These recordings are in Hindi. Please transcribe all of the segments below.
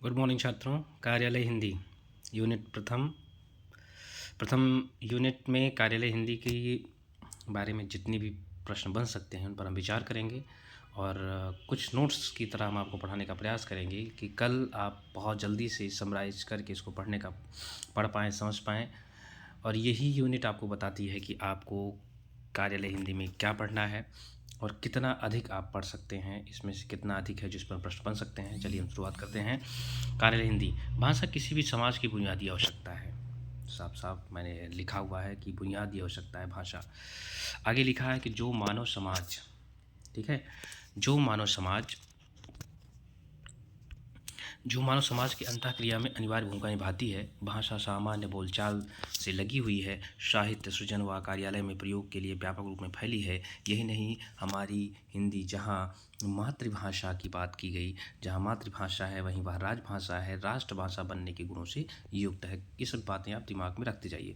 गुड मॉर्निंग छात्रों। कार्यालय हिंदी यूनिट प्रथम यूनिट में कार्यालय हिंदी के बारे में जितनी भी प्रश्न बन सकते हैं उन पर हम विचार करेंगे और कुछ नोट्स की तरह हम आपको पढ़ाने का प्रयास करेंगे कि कल आप बहुत जल्दी से समराइज करके इसको पढ़ पाएँ, समझ पाएँ। और यही यूनिट आपको बताती है कि आपको कार्यालय हिंदी में क्या पढ़ना है और कितना अधिक आप पढ़ सकते हैं, इसमें से कितना अधिक है जिस पर प्रश्न बन सकते हैं। चलिए हम शुरुआत करते हैं। कार्यालय हिंदी। भाषा किसी भी समाज की बुनियादी आवश्यकता है। साफ साफ मैंने लिखा हुआ है कि बुनियादी आवश्यकता है भाषा। आगे लिखा है कि जो मानव समाज, ठीक है, जो मानव समाज की अंतःक्रिया में अनिवार्य भूमिका निभाती है। भाषा सामान्य बोलचाल से लगी हुई है, साहित्य सृजन व कार्यालय में प्रयोग के लिए व्यापक रूप में फैली है। यही नहीं, हमारी हिंदी जहाँ मातृभाषा की बात की गई, जहाँ मातृभाषा है वहीं वह राजभाषा है, राष्ट्रभाषा बनने के गुणों से युक्त है। ये सब बातें आप दिमाग में रखते जाइए।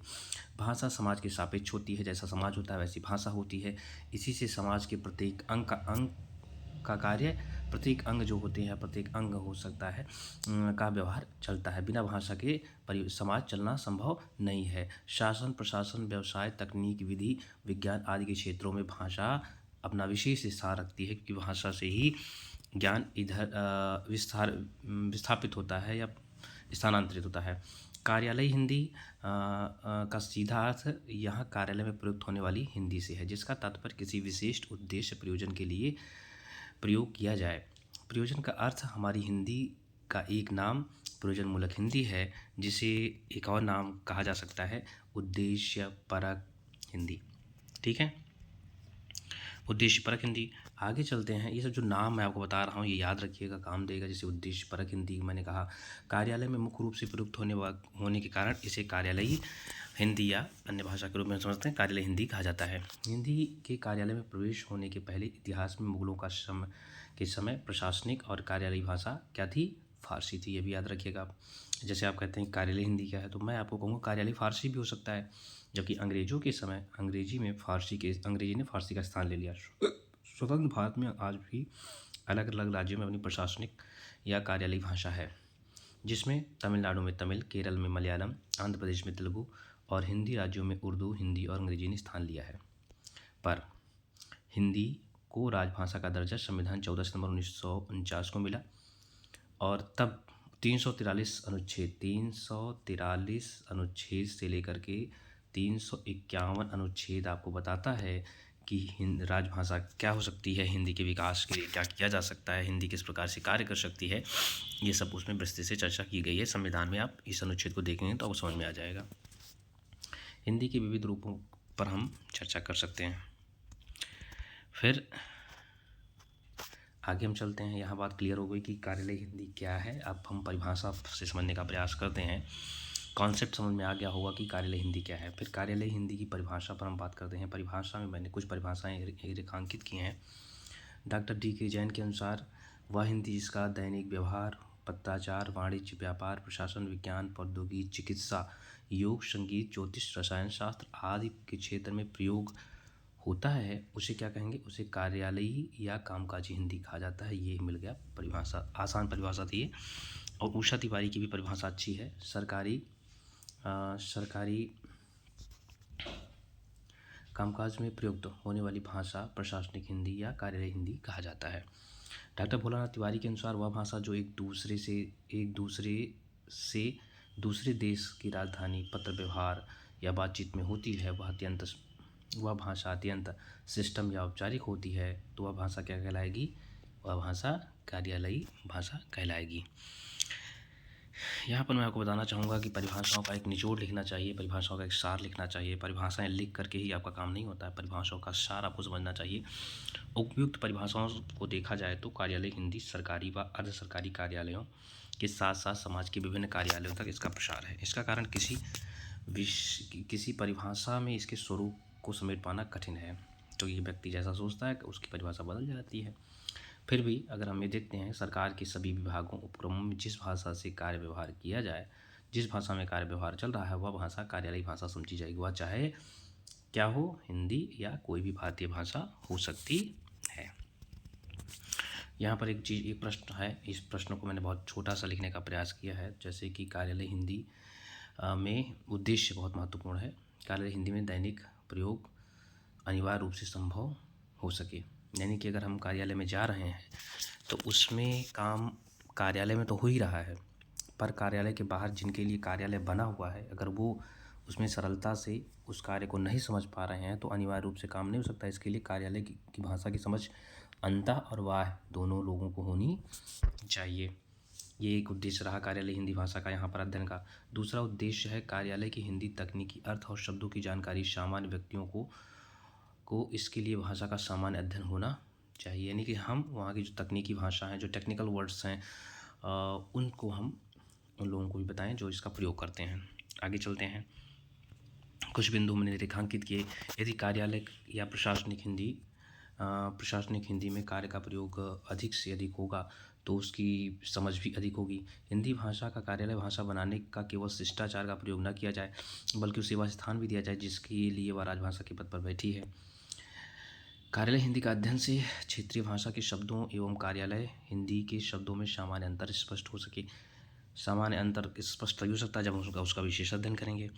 भाषा समाज के सापेक्ष होती है, जैसा समाज होता है वैसी भाषा होती है। इसी से समाज के प्रत्येक अंग का कार्य, प्रत्येक अंग जो होते हैं, प्रत्येक अंग हो सकता है का व्यवहार चलता है। बिना भाषा के समाज चलना संभव नहीं है। शासन, प्रशासन, व्यवसाय, तकनीक, विधि, विज्ञान आदि के क्षेत्रों में भाषा अपना विशेष स्थान रखती है, क्योंकि भाषा से ही ज्ञान इधर विस्थापित होता है या स्थानांतरित होता है। कार्यालय हिंदी का सीधा अर्थ यहाँ कार्यालय में प्रयुक्त होने वाली हिंदी से है, जिसका तात्पर्य किसी विशिष्ट उद्देश्य प्रयोजन के लिए प्रयोग किया जाए। प्रयोजन का अर्थ हमारी हिंदी का एक नाम प्रयोजन मूलक हिंदी है, जिसे एक और नाम कहा जा सकता है उद्देश्य परक हिंदी। ठीक है, उद्देश्य परक हिंदी। आगे चलते हैं। ये सब जो नाम मैं आपको बता रहा हूँ ये याद रखिएगा, काम देगा। जैसे उद्देश्य परक हिंदी मैंने कहा, कार्यालय में मुख्य रूप से प्रयुक्त होने के कारण इसे कार्यालयी हिंदी या अन्य भाषा के रूप में समझते हैं, कार्यालय हिंदी कहा जाता है। हिंदी के कार्यालय में प्रवेश होने के पहले इतिहास में मुगलों के समय प्रशासनिक और कार्यालयी भाषा क्या थी? फारसी थी। ये भी याद रखिएगा आप। जैसे आप कहते हैं कार्यालय हिंदी क्या है, तो मैं आपको कहूँगा कार्यालय फारसी भी हो सकता है। जबकि अंग्रेजों के समय अंग्रेजी ने फारसी का स्थान ले लिया। स्वतंत्र भारत में आज भी अलग अलग राज्यों में अपनी प्रशासनिक या कार्यालयी भाषा है, जिसमें तमिलनाडु में तमिल, केरल में मलयालम, आंध्र प्रदेश में तेलुगु और हिंदी राज्यों में उर्दू, हिंदी और अंग्रेजी ने स्थान लिया है। पर हिंदी को राजभाषा का दर्जा संविधान 14 सितंबर 1949 को मिला और तब 343 अनुच्छेद से लेकर के 351 अनुच्छेद आपको बताता है कि राजभाषा क्या हो सकती है, हिंदी के विकास के लिए क्या किया जा सकता है, हिंदी किस प्रकार से कार्य कर सकती है। ये सब उसमें विस्तृत से चर्चा की गई है संविधान में। आप इस अनुच्छेद को देखेंगे तो आपको समझ में आ जाएगा। हिंदी के विविध रूपों पर हम चर्चा कर सकते हैं। फिर आगे हम चलते हैं। यहाँ बात क्लियर हो गई कि कार्यालय हिंदी क्या है। अब हम परिभाषा से समझने का प्रयास करते हैं। कॉन्सेप्ट समझ में आ गया होगा कि कार्यालय हिंदी क्या है। फिर कार्यालय हिंदी की परिभाषा पर हम बात करते हैं। परिभाषा में मैंने कुछ परिभाषाएं रेखांकित की हैं। Doctor D.K. जैन के अनुसार वह हिंदी जिसका दैनिक व्यवहार, पत्राचार, वाणिज्य, व्यापार, प्रशासन, विज्ञान, प्रौद्योगिकी, चिकित्सा, योग, संगीत, ज्योतिष, रसायन शास्त्र आदि के क्षेत्र में प्रयोग होता है, उसे क्या कहेंगे? उसे कार्यालयी या कामकाजी हिंदी कहा जाता है। ये मिल गया परिभाषा, आसान परिभाषा थी ये। और उषा तिवारी की भी परिभाषा अच्छी है। सरकारी कामकाज में प्रयुक्त होने वाली भाषा प्रशासनिक हिंदी या कार्यालयी हिंदी कहा जाता है। डॉक्टर भोलानाथ तिवारी के अनुसार वह भाषा जो एक दूसरे से दूसरे देश की राजधानी, पत्र व्यवहार या बातचीत में होती है, वह भाषा अत्यंत सिस्टम या औपचारिक होती है, तो वह भाषा क्या कहलाएगी? वह भाषा कार्यालयी भाषा कहलाएगी। यहाँ पर मैं आपको बताना चाहूँगा कि परिभाषाओं का एक निचोड़ लिखना चाहिए, परिभाषाओं का एक सार लिखना चाहिए। परिभाषाएं लिख करके ही आपका काम नहीं होता है, परिभाषाओं का सार आपको समझना चाहिए। उपयुक्त परिभाषाओं को देखा जाए तो कार्यालय हिंदी सरकारी व अर्ध सरकारी कार्यालयों के साथ साथ समाज के विभिन्न कार्यालयों तक इसका प्रसार है। इसका कारण किसी परिभाषा में इसके स्वरूप को समेट पाना कठिन है, तो ये व्यक्ति जैसा सोचता है उसकी परिभाषा बदल जाती है। फिर भी अगर हम ये देखते हैं, सरकार के सभी विभागों, उपक्रमों में जिस भाषा से कार्य व्यवहार किया जाए, जिस भाषा में कार्य व्यवहार चल रहा है, वह भाषा कार्यालयी भाषा समझी जाएगी। वह चाहे क्या हो, हिंदी या कोई भी भारतीय भाषा हो सकती है। यहाँ पर एक प्रश्न है, इस प्रश्न को मैंने बहुत छोटा सा लिखने का प्रयास किया है, जैसे कि कार्यालय हिंदी में उद्देश्य बहुत महत्वपूर्ण है। कार्यालय हिंदी में दैनिक प्रयोग अनिवार्य रूप से संभव हो सके, यानी कि अगर हम कार्यालय में जा रहे हैं तो उसमें काम कार्यालय में तो हो ही रहा है, पर कार्यालय के बाहर जिनके लिए कार्यालय बना हुआ है, अगर वो उसमें सरलता से उस कार्य को नहीं समझ पा रहे हैं तो अनिवार्य रूप से काम नहीं हो सकता। इसके लिए कार्यालय की भाषा की समझ अंतः और बाह्य दोनों लोगों को होनी चाहिए। ये एक उद्देश्य रहा कार्यालय हिंदी भाषा का यहाँ पर अध्ययन का। दूसरा उद्देश्य है कार्यालय की हिंदी तकनीकी अर्थ और शब्दों की जानकारी सामान्य व्यक्तियों को इसके लिए भाषा का सामान्य अध्ययन होना चाहिए, यानी कि हम वहाँ की जो तकनीकी भाषा है, जो टेक्निकल वर्ड्स हैं, उनको हम उन लोगों को भी बताएं जो इसका प्रयोग करते हैं। आगे चलते हैं, कुछ बिंदु मैंने रेखांकित किए। यदि कार्यालय या प्रशासनिक हिंदी में कार्य का प्रयोग अधिक से अधिक होगा तो उसकी समझ भी अधिक होगी। हिंदी भाषा का कार्यालय भाषा बनाने का केवल शिष्टाचार का प्रयोग न किया जाए बल्कि उसे वह स्थान भी दिया जाए जिसके लिए वह राजभाषा के पद पर बैठी है। कार्यालय हिंदी का अध्ययन से क्षेत्रीय भाषा के शब्दों एवं कार्यालय हिंदी के शब्दों में सामान्य अंतर स्पष्ट हो सके। सामान्य अंतर स्पष्ट तभी हो सकता है जब हम उसका विशेष अध्ययन करेंगे।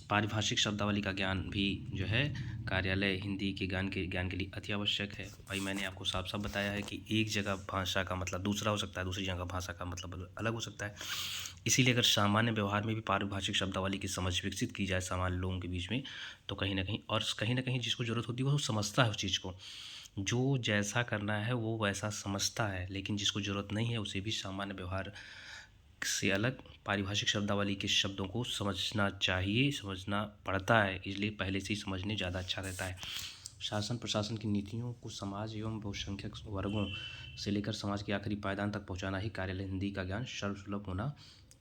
पारिभाषिक शब्दावली का ज्ञान भी जो है कार्यालय हिंदी के ज्ञान के लिए अति आवश्यक है। भाई मैंने आपको साफ साफ बताया है कि एक जगह भाषा का मतलब दूसरा हो सकता है, दूसरी जगह भाषा का मतलब अलग हो सकता है। इसीलिए अगर सामान्य व्यवहार में भी पारिभाषिक शब्दावली की समझ विकसित की जाए सामान्य लोगों के बीच में, तो कहीं ना कहीं जिसको ज़रूरत होती है वो समझता है उस चीज़ को, जो जैसा करना है वो वैसा समझता है, लेकिन जिसको ज़रूरत नहीं है उसे भी सामान्य व्यवहार से अलग पारिभाषिक शब्दावली के शब्दों को समझना चाहिए, समझना पड़ता है, इसलिए पहले से ही समझने ज़्यादा अच्छा रहता है। शासन प्रशासन की नीतियों को समाज एवं बहुसंख्यक वर्गों से लेकर समाज के आखिरी पायदान तक पहुंचाना ही कार्यालय हिंदी का ज्ञान सर्वसुलभ होना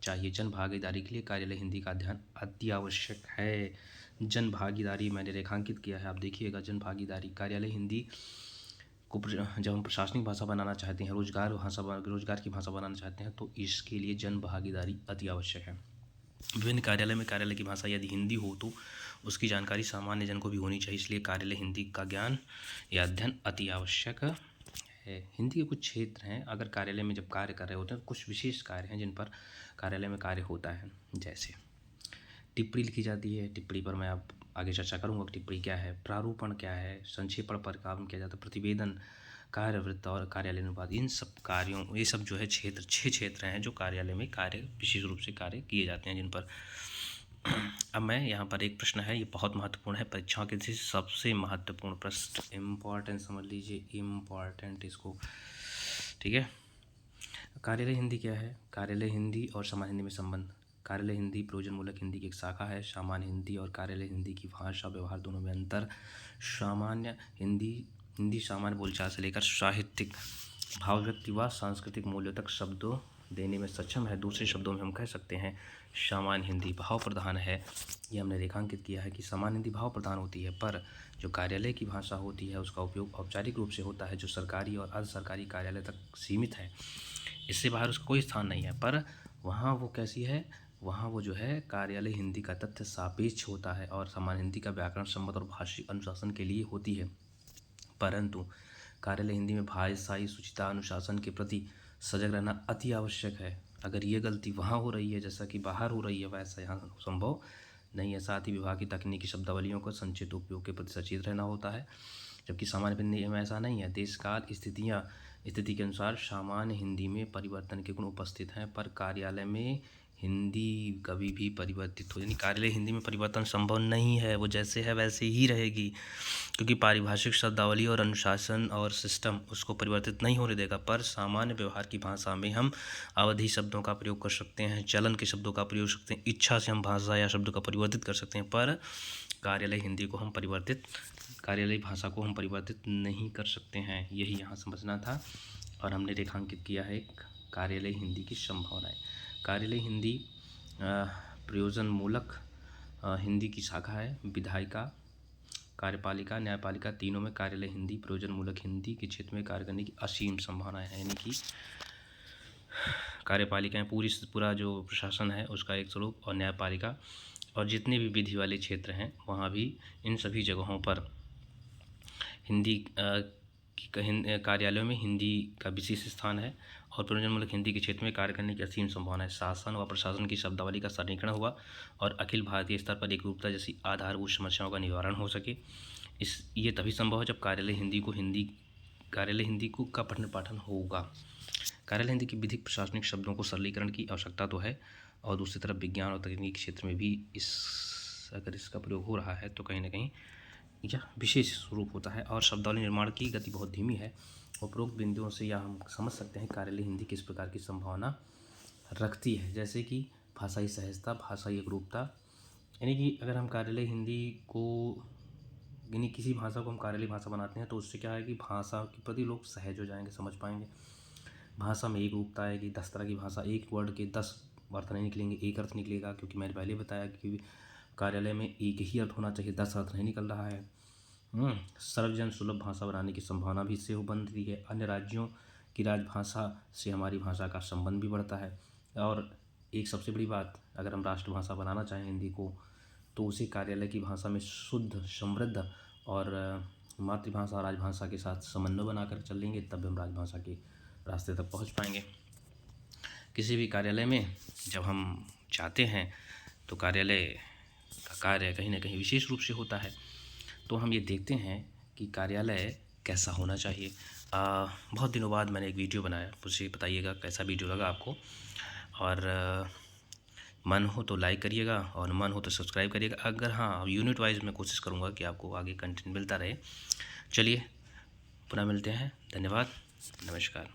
चाहिए। जन भागीदारी के लिए कार्यालय हिंदी का ध्यान अति आवश्यक है। जन भागीदारी मैंने रेखांकित किया है, आप देखिएगा। जन भागीदारी कार्यालय हिंदी को जब हम प्रशासनिक भाषा बनाना चाहते हैं, रोजगार की भाषा बनाना चाहते हैं, तो इसके लिए जन भागीदारी अति आवश्यक है। विभिन्न कार्यालय में कार्यालय की भाषा यदि हिंदी हो तो उसकी जानकारी सामान्य जन को भी होनी चाहिए, इसलिए कार्यालय हिंदी का ज्ञान या अध्ययन अति आवश्यक है। हिंदी के कुछ क्षेत्र हैं, अगर कार्यालय में जब कार्य कर रहे होते हैं, कुछ विशेष कार्य हैं जिन पर कार्यालय में कार्य होता है। जैसे टिप्पणी लिखी जाती है, टिप्पणी पर मैं आप आगे चर्चा करूंगा। टिप्पणी क्या है, प्रारूपण क्या है, संक्षेपण पर काम किया जाता है, प्रतिवेदन, कार्यवृत्त और कार्यालय अनुवाद, इन सब कार्यों, ये सब जो है छह क्षेत्र हैं जो कार्यालय में कार्य विशेष रूप से कार्य किए जाते हैं जिन पर। अब मैं यहाँ पर एक प्रश्न है, ये बहुत महत्वपूर्ण है, परीक्षाओं के सबसे महत्वपूर्ण प्रश्न, इम्पॉर्टेंट समझ लीजिए, इम्पॉर्टेंट इसको, ठीक है। कार्यालय हिंदी क्या है? कार्यालय हिंदी और सामान्य हिंदी में संबंध। कार्यालय हिंदी प्रयोजनमूलक हिंदी की एक शाखा है। सामान्य हिंदी और कार्यालय हिंदी की भाषा व्यवहार दोनों में अंतर। सामान्य हिंदी सामान्य बोलचाल से लेकर साहित्यिक, भावव्यक्ति व सांस्कृतिक मूल्यों तक शब्दों देने में सक्षम है। दूसरे शब्दों में हम कह सकते हैं सामान्य हिंदी भाव प्रधान है। ये हमने रेखांकित किया है कि सामान्य हिंदी भाव प्रधान होती है, पर जो कार्यालय की भाषा होती है उसका उपयोग औपचारिक रूप से होता है, जो सरकारी और अर्ध सरकारी कार्यालय तक सीमित है। इससे बाहर उसका कोई स्थान नहीं है। पर वहाँ वो कैसी है, वहाँ वो जो है कार्यालय हिंदी का तथ्य सापेक्ष होता है और सामान्य हिंदी का व्याकरण संबंध और भाषिक अनुशासन के लिए होती है। परंतु कार्यालय हिंदी में भाषाई शुचिता अनुशासन के प्रति सजग रहना अति आवश्यक है। अगर ये गलती वहाँ हो रही है जैसा कि बाहर हो रही है, वैसा यहाँ संभव नहीं है। साथ ही विभाग की तकनीकी शब्दावलियों का संचित उपयोग के प्रति सचेत रहना होता है, जबकि सामान्य हिंदी में ऐसा नहीं है। देशकाल स्थिति के अनुसार सामान्य हिंदी में परिवर्तन के गुण उपस्थित हैं, पर कार्यालय में हिंदी कभी भी परिवर्तित हो, यानी कार्यालय हिंदी में परिवर्तन संभव नहीं है, वो जैसे है वैसे ही रहेगी, क्योंकि पारिभाषिक शब्दावली और अनुशासन और सिस्टम उसको परिवर्तित नहीं होने देगा। पर सामान्य व्यवहार की भाषा में हम अवधि शब्दों का प्रयोग कर सकते हैं, चलन के शब्दों का प्रयोग सकते हैं, इच्छा से हम भाषा या शब्द का परिवर्तित कर सकते हैं, पर कार्यालय भाषा को हम परिवर्तित नहीं कर सकते हैं। यही यहाँ समझना था और हमने रेखांकित किया है कार्यालय हिंदी की संभावनाएं। कार्यालय हिंदी प्रयोजनमूलक हिंदी की शाखा है। विधायिका, कार्यपालिका, न्यायपालिका तीनों में कार्यालय हिंदी प्रयोजनमूलक हिंदी के क्षेत्र में कार्य करने की असीम संभावनाएं हैं, यानी कि कार्यपालिका में पूरा जो प्रशासन है उसका एक स्वरूप, और न्यायपालिका और जितने भी विधि वाले क्षेत्र हैं वहाँ भी इन सभी जगहों पर हिंदी कि कार्यालयों में हिंदी का विशेष स्थान है और प्रयोजनमूलक हिंदी के क्षेत्र में कार्य करने की असीम संभावना है। शासन व प्रशासन की शब्दावली का सरलीकरण हुआ और अखिल भारतीय स्तर पर एकरूपता जैसी आधारभूत समस्याओं का निवारण हो सके। ये तभी संभव है जब कार्यालय हिंदी को का पठन पाठन होगा। कार्यालय हिंदी की विधिक प्रशासनिक शब्दों को सरलीकरण की आवश्यकता तो है और दूसरी तरफ विज्ञान और तकनीकी क्षेत्र में भी अगर इसका प्रयोग हो रहा है तो कहीं ना कहीं यह विशेष स्वरूप होता है और शब्दावली निर्माण की गति बहुत धीमी है। उपरोक्त बिंदुओं से यह हम समझ सकते हैं कार्यालय हिंदी किस प्रकार की संभावना रखती है, जैसे कि भाषाई सहजता, भाषाई एकरूपता। यानी कि अगर हम कार्यालय हिंदी को यानी किसी भाषा को हम कार्यालय भाषा बनाते हैं तो उससे क्या है कि भाषा के प्रति लोग सहज हो जाएंगे, समझ पाएंगे। भाषा में एक रूपता है कि 10 तरह की भाषा, एक वर्ड के 10 अर्थ नहीं निकलेंगे, एक अर्थ निकलेगा, क्योंकि मैंने पहले बताया कि कार्यालय में एक ही अर्थ होना चाहिए, 10 अर्थ नहीं निकल रहा है। सर्वजन सुलभ भाषा बनाने की संभावना भी इससे बनती है। अन्य राज्यों की राजभाषा से हमारी भाषा का संबंध भी बढ़ता है। और एक सबसे बड़ी बात, अगर हम राष्ट्रभाषा बनाना चाहें हिंदी को तो उसे कार्यालय की भाषा में शुद्ध, समृद्ध और मातृभाषा और राजभाषा के साथ समन्वय बनाकर चलेंगे, तब हम राजभाषा के रास्ते तक पहुंच पाएंगे। किसी भी कार्यालय में जब हम जाते हैं तो कार्यालय का कार्य कहीं ना कहीं विशेष रूप से होता है, तो हम ये देखते हैं कि कार्यालय कैसा होना चाहिए। बहुत दिनों बाद मैंने एक वीडियो बनाया, मुझे बताइएगा कैसा वीडियो लगा आपको, और मन हो तो लाइक करिएगा और मन हो तो सब्सक्राइब करिएगा। अगर हाँ, यूनिट वाइज मैं कोशिश करूँगा कि आपको आगे कंटेंट मिलता रहे। चलिए पुनः मिलते हैं, धन्यवाद, नमस्कार।